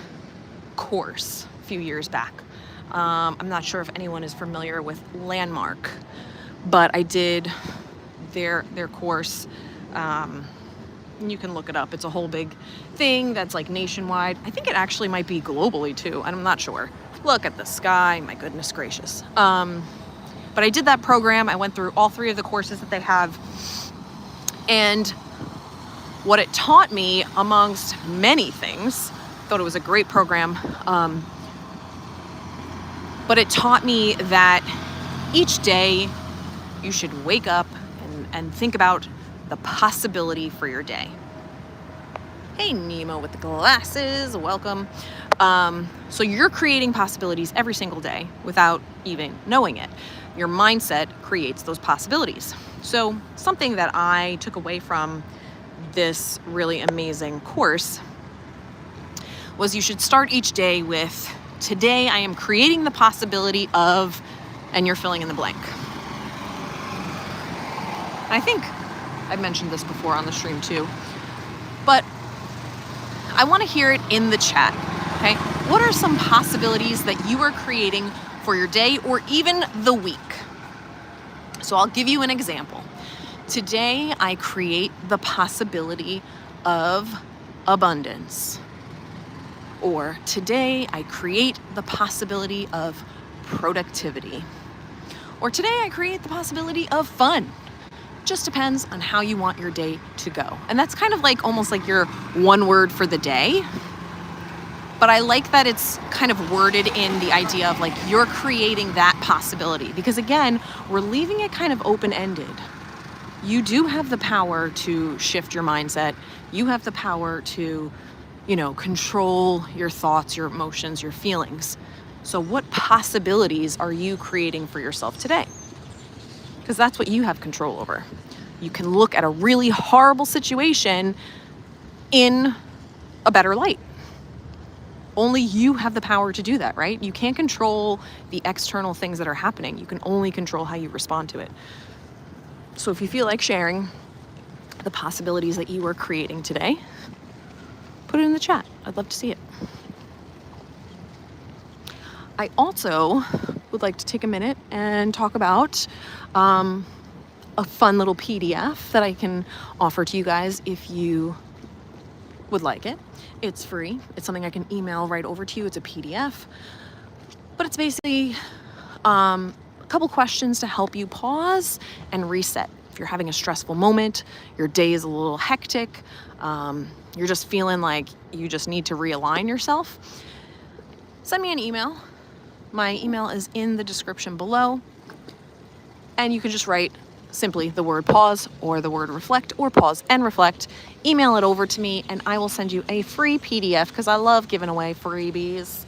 course a few years back. I'm not sure if anyone is familiar with Landmark, but I did their course. You can look it up. It's a whole big thing that's like nationwide. I think it actually might be globally too. I'm not sure. Look at the sky. My goodness gracious. But I did that program. I went through all 3 of the courses that they have. And what it taught me, amongst many things, thought it was a great program, but it taught me that each day you should wake up and think about the possibility for your day. Hey, Nemo with the glasses, welcome. So you're creating possibilities every single day without even knowing it. Your mindset creates those possibilities. So something that I took away from this really amazing course was you should start each day with, today I am creating the possibility of, and you're filling in the blank. I think I've mentioned this before on the stream too, but I want to hear it in the chat, okay? What are some possibilities that you are creating for your day or even the week? So I'll give you an example. Today, I create the possibility of abundance. Or today, I create the possibility of productivity. Or today, I create the possibility of fun. Just depends on how you want your day to go. And that's kind of like almost like your one word for the day. But I like that it's kind of worded in the idea of like you're creating that possibility. Because again, we're leaving it kind of open-ended. You do have the power to shift your mindset. You have the power to, control your thoughts, your emotions, your feelings. So what possibilities are you creating for yourself today? Because that's what you have control over. You can look at a really horrible situation in a better light. Only you have the power to do that, right? You can't control the external things that are happening. You can only control how you respond to it. So if you feel like sharing the possibilities that you are creating today, put it in the chat. I'd love to see it. I also would like to take a minute and talk about a fun little PDF that I can offer to you guys if you would like it. It's free. It's something I can email right over to you. It's a PDF, but it's basically a couple questions to help you pause and reset. If you're having a stressful moment, your day is a little hectic, you're just feeling like you just need to realign yourself, send me an email. My email is in the description below, and you can just write simply the word pause or the word reflect or pause and reflect. Email it over to me and I will send you a free PDF because I love giving away freebies.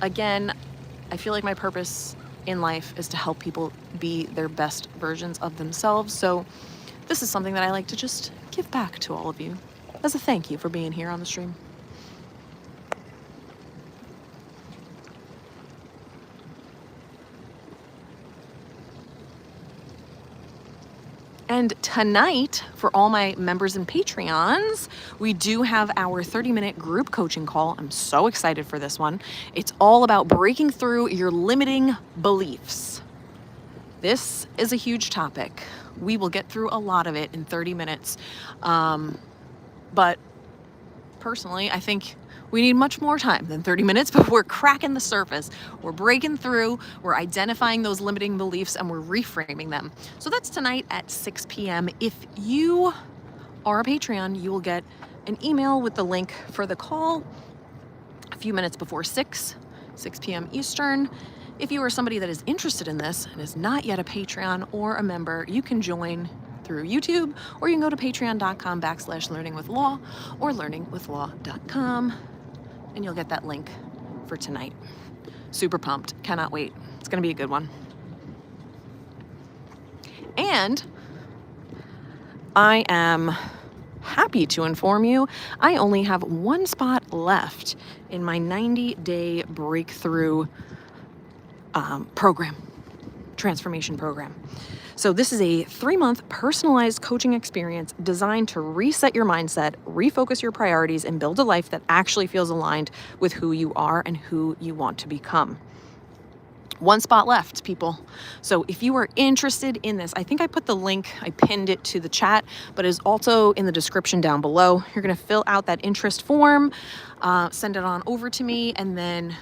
Again, I feel like my purpose in life is to help people be their best versions of themselves. So this is something that I like to just give back to all of you as a thank you for being here on the stream. And tonight, for all my members and Patreons, we do have our 30-minute group coaching call. I'm so excited for this one. It's all about breaking through your limiting beliefs. This is a huge topic. We will get through a lot of it in 30 minutes. But personally, I think we need much more time than 30 minutes, but we're cracking the surface. We're breaking through, we're identifying those limiting beliefs, and we're reframing them. So that's tonight at 6 p.m. If you are a Patreon, you will get an email with the link for the call a few minutes before 6 p.m. Eastern. If you are somebody that is interested in this and is not yet a Patreon or a member, you can join through YouTube, or you can go to patreon.com/learningwithlaw or learningwithlaw.com. and you'll get that link for tonight. Super pumped. Cannot wait. It's going to be a good one. And I am happy to inform you I only have one spot left in my 90-day breakthrough transformation program. So this is a 3-month personalized coaching experience designed to reset your mindset, refocus your priorities, and build a life that actually feels aligned with who you are and who you want to become. One spot left, people. So if you are interested in this, I think I put the link, I pinned it to the chat, but it's also in the description down below. You're going to fill out that interest form, send it on over to me, and then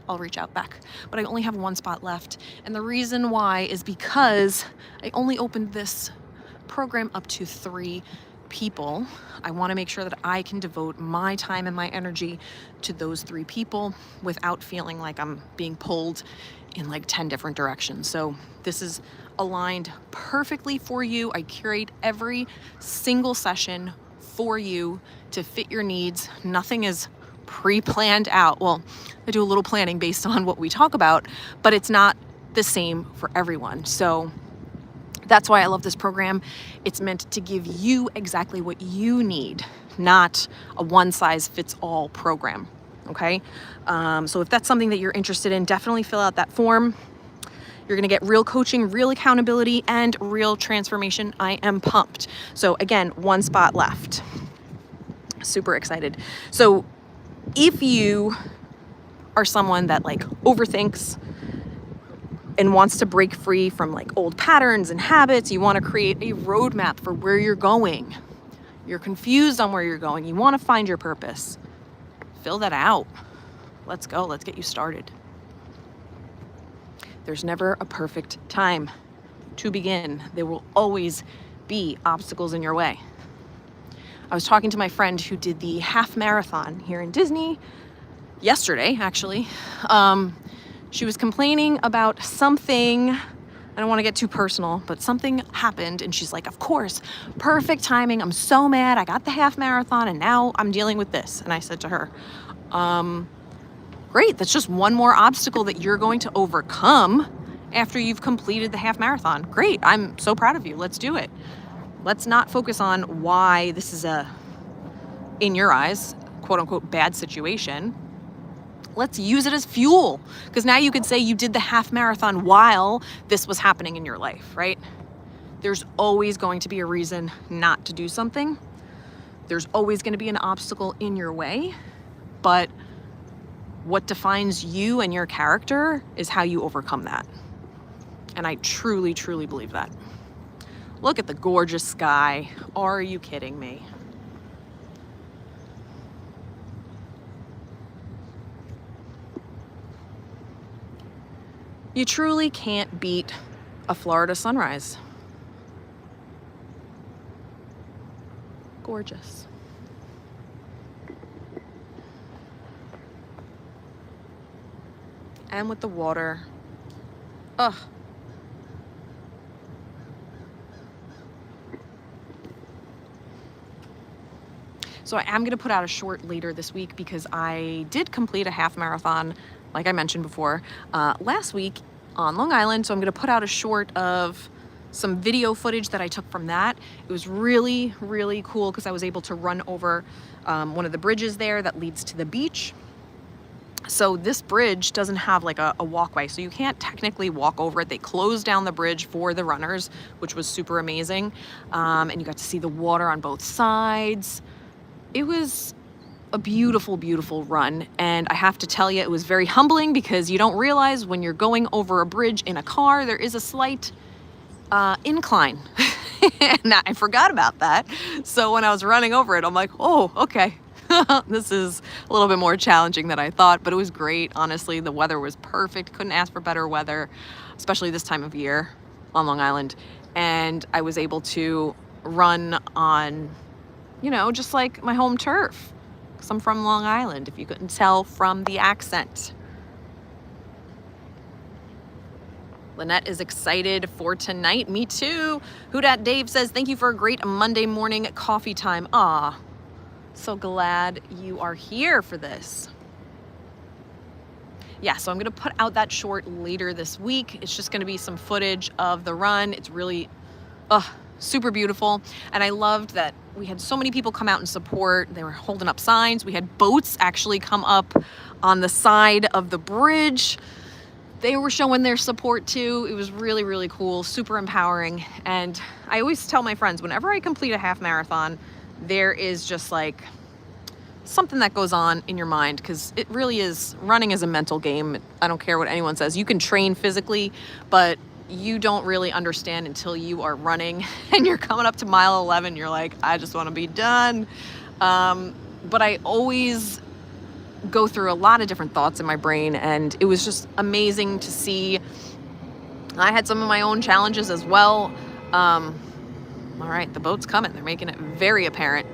I'll reach out back. But I only have one spot left. And the reason why is because I only opened this program up to 3 people. I want to make sure that I can devote my time and my energy to those 3 people without feeling like I'm being pulled in like 10 different directions. So this is aligned perfectly for you. I curate every single session for you to fit your needs. Nothing is pre-planned out. Well, I do a little planning based on what we talk about, but it's not the same for everyone. So that's why I love this program. It's meant to give you exactly what you need, not a one-size-fits-all program, okay? So if that's something that you're interested in, definitely fill out that form. You're gonna get real coaching, real accountability, and real transformation. I am pumped. So again, one spot left. Super excited. So if you are someone that like overthinks and wants to break free from like old patterns and habits, you want to create a roadmap for where you're going, you're confused on where you're going, you want to find your purpose, fill that out. Let's go. Let's get you started. There's never a perfect time to begin. There will always be obstacles in your way. I was talking to my friend who did the half marathon here in Disney yesterday, actually. She was complaining about something. I don't want to get too personal, but something happened and she's like, of course, perfect timing. I'm so mad. I got the half marathon and now I'm dealing with this. And I said to her, great. That's just one more obstacle that you're going to overcome after you've completed the half marathon. Great. I'm so proud of you. Let's do it. Let's not focus on why this is a, in your eyes, quote unquote, bad situation. Let's use it as fuel, because now you could say you did the half marathon while this was happening in your life, right? There's always going to be a reason not to do something. There's always going to be an obstacle in your way, but what defines you and your character is how you overcome that. And I truly, truly believe that. Look at the gorgeous sky. Are you kidding me? You truly can't beat a Florida sunrise. Gorgeous. And with the water. Ugh. So I am going to put out a short later this week because I did complete a half marathon, like I mentioned before, last week on Long Island. So I'm going to put out a short of some video footage that I took from that. It was really, really cool because I was able to run over one of the bridges there that leads to the beach. So this bridge doesn't have like a walkway, so you can't technically walk over it. They closed down the bridge for the runners, which was super amazing. And you got to see the water on both sides. It was a beautiful, beautiful run. And I have to tell you, it was very humbling because you don't realize when you're going over a bridge in a car, there is a slight incline. And I forgot about that. So when I was running over it, I'm like, oh, okay. This is a little bit more challenging than I thought, but it was great. Honestly, the weather was perfect. Couldn't ask for better weather, especially this time of year on Long Island. And I was able to run on, you know, just like my home turf. 'Cause I'm from Long Island, if you couldn't tell from the accent. Lynette is excited for tonight. Me too. Who Dat Dave says, thank you for a great Monday morning coffee time. Ah, so glad you are here for this. Yeah, so I'm gonna put out that short later this week. It's just gonna be some footage of the run. It's really, super beautiful. And I loved that we had so many people come out and support. They were holding up signs. We had boats actually come up on the side of the bridge. They were showing their support too. It was really, really cool, super empowering. And I always tell my friends, whenever I complete a half marathon, there is just like something that goes on in your mind, because it really is, running is a mental game. I don't care what anyone says. You can train physically, but you don't really understand until you are running and you're coming up to mile 11. You're like, I just want to be done. But I always go through a lot of different thoughts in my brain, and it was just amazing to see. I had some of my own challenges as well. All right, the boat's coming. They're making it very apparent.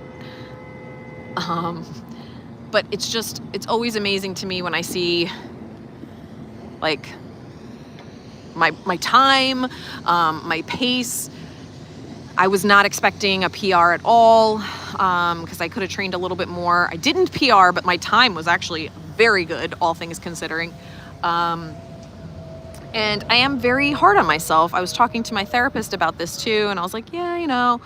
But it's always amazing to me when I see like my time, my pace. I was not expecting a PR at all, because I could have trained a little bit more. I didn't PR, but my time was actually very good, all things considering. And I am very hard on myself. I was talking to my therapist about this too, and I was like, yeah, you know,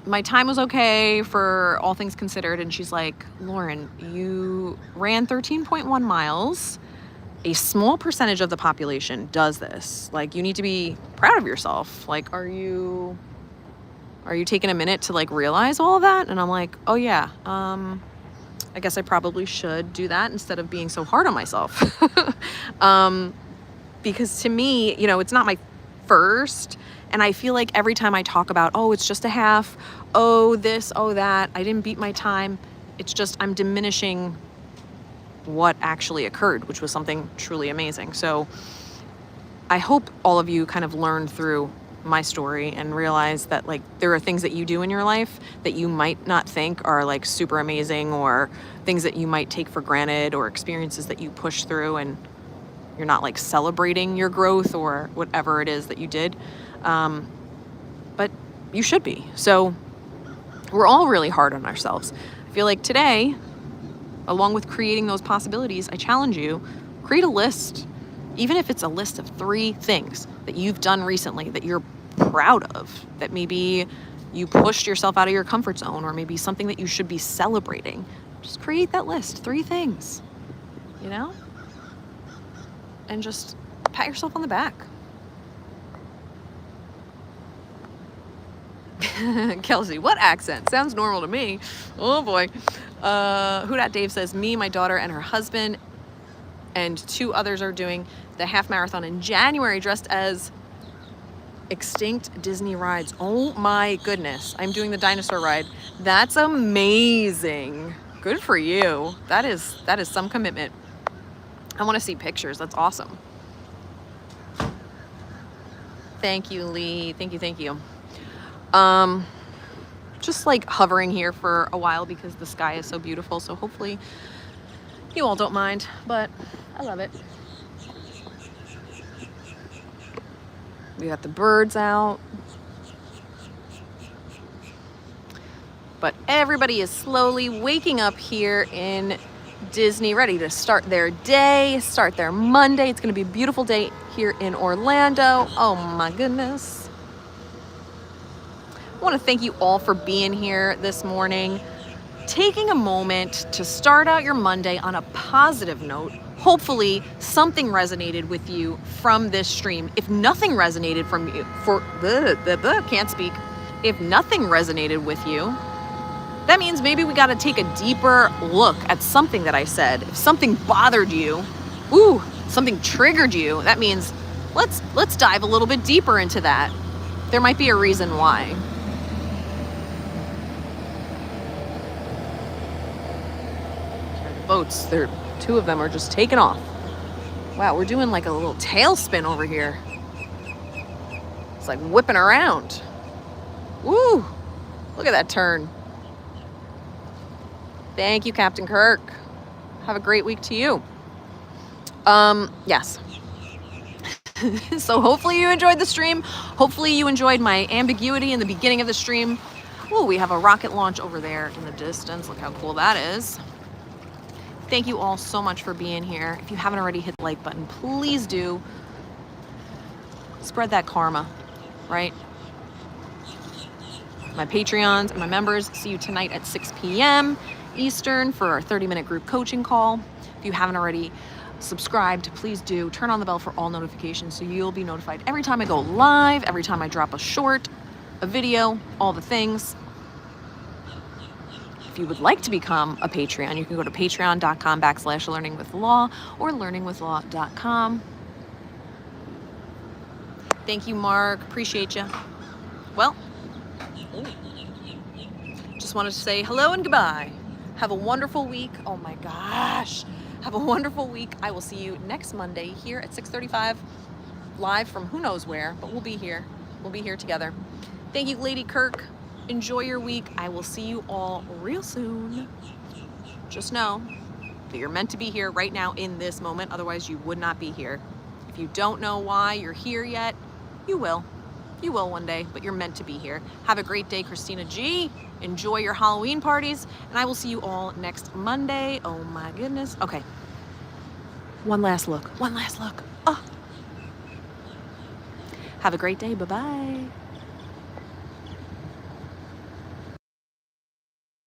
my time was okay for all things considered. And she's like, Lauren, you ran 13.1 miles. A small percentage of the population does this. Like, you need to be proud of yourself. Like, are you taking a minute to like realize all of that? And I'm like, oh yeah, I guess I probably should do that instead of being so hard on myself. Because to me, you know, it's not my first, and I feel like every time I talk about, oh, it's just a half, oh, this, oh, that, I didn't beat my time, it's just I'm diminishing what actually occurred, which was something truly amazing. So I hope all of you kind of learned through my story and realize that like there are things that you do in your life that you might not think are like super amazing, or things that you might take for granted, or experiences that you push through and you're not like celebrating your growth or whatever it is that you did. But you should be. So we're all really hard on ourselves. I feel like today, along with creating those possibilities, I challenge you, create a list, even if it's a list of 3 things that you've done recently that you're proud of, that maybe you pushed yourself out of your comfort zone, or maybe something that you should be celebrating. Just create that list, 3 things, you know? And just pat yourself on the back. Kelsey, what accent? Sounds normal to me. Oh boy. Who Dat Dave says, me, my daughter, and her husband, and 2 others are doing the half marathon in January dressed as extinct Disney rides. Oh my goodness. I'm doing the dinosaur ride. That's amazing. Good for you. That is some commitment. I want to see pictures. That's awesome. Thank you, Lee. Thank you. Just like hovering here for a while because the sky is so beautiful. So hopefully you all don't mind, but I love it. We got the birds out. But everybody is slowly waking up here in Disney, ready to start their day, start their Monday. It's going to be a beautiful day here in Orlando. Oh my goodness. I want to thank you all for being here this morning, taking a moment to start out your Monday on a positive note. Hopefully something resonated with you from this stream. If nothing resonated from you, can't speak. If nothing resonated with you, that means maybe we got to take a deeper look at something that I said. If something bothered you, something triggered you, that means let's dive a little bit deeper into that. There might be a reason why. Boats, 2 of them are just taking off. Wow, we're doing like a little tailspin over here. It's like whipping around. Woo! Look at that turn. Thank you, Captain Kirk. Have a great week to you. Yes. So hopefully you enjoyed the stream. Hopefully you enjoyed my ambiguity in the beginning of the stream. Oh, we have a rocket launch over there in the distance. Look how cool that is. Thank you all so much for being here. If you haven't already hit the like button, please do. Spread that karma, right? My Patreons and my members, see you tonight at 6 p.m. Eastern for our 30-minute group coaching call. If you haven't already subscribed, please do. Turn on the bell for all notifications so you'll be notified every time I go live, every time I drop a short, a video, all the things. If you would like to become a Patreon, you can go to patreon.com/learningwithlaw or learningwithlaw.com. Thank you, Mark. Appreciate you. Well, just wanted to say hello and goodbye. Have a wonderful week. Oh my gosh. Have a wonderful week. I will see you next Monday here at 6:35, live from who knows where, but we'll be here. We'll be here together. Thank you, Lady Kirk. Enjoy your week. I will see you all real soon. Just know that you're meant to be here right now in this moment. Otherwise, you would not be here. If you don't know why you're here yet, you will. You will one day, but you're meant to be here. Have a great day, Christina G. Enjoy your Halloween parties, and I will see you all next Monday. Oh my goodness. Okay. One last look. One last look. Oh. Have a great day. Bye-bye.